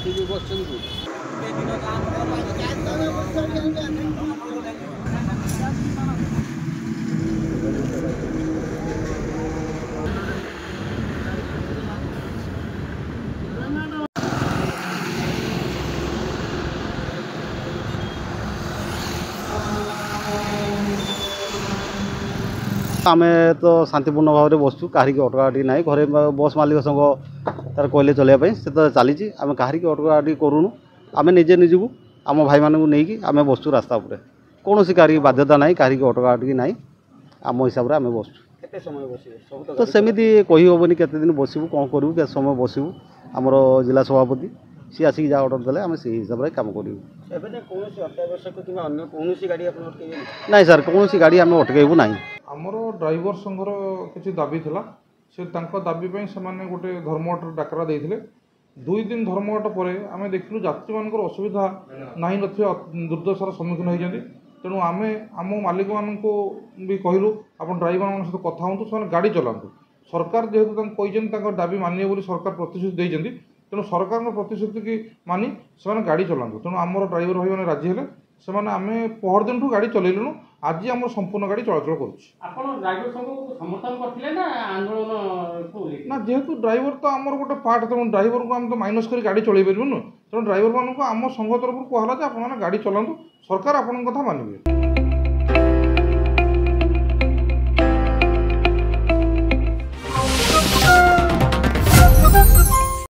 ଗାଡ଼ିକୁ ବସିଛନ୍ତି। आमे तो शांतिपूर्ण भाव में बसचु कहीं अटकाटी ना घरे बस मालिक संग तार कहले चलने से तो चली आम कहीं अटकाटी करूनु आम निजे निजू आम भाई मानू नहीं आम बसचु रास्ता उपर कौन कहीं बाध्यता ना कहीं अटकाटी ना आम हिसाब से आम बसचु तो सेमती कही हेनी केते दिन बसबू कौन करूँ के समय बसबू आमर जिला सभापति सी आसिक जहाँ अर्डर देले आम से हिसाब से कम करूँ ना सर कौन गाड़ी आम अटकेबू ना आमर ड्राइवर संघर किसी दाबी थिला से तांको दाबी पे से गोटे धर्मघट डाकरा देते दुई दिन धर्मघट पर आम देखिलु यात्री मान असुविधा ना दुर्दशार सम्मुखीन होती तेणु आम आम मालिक मान भी कहलु आप ड्राइवर मान सहित कथा हूँ से गाड़ी चलातु सरकार जेहेतु दाबी मानिए बोली सरकार प्रतिश्रुति देते तेणु सरकार प्रतिश्रुति की मानी से गाड़ी चलातु तेणु आमर ड्राइवर भाई मैंने राजी हेले से आम पहर दिन ठू गाड़ी चलैलुनु आज आम संपूर्ण गाड़ी चलाचल कर जेहेतु ड्राइवर तो आमर गोटे पार्ट तेणु ड्राइवर को आम तो माइनस कर गाड़ी चलै पारूँ तेणु ड्राइवर मानक आम संघ तरफ कहला आप गाड़ी चलातु सरकार आपन कथा मानिबे।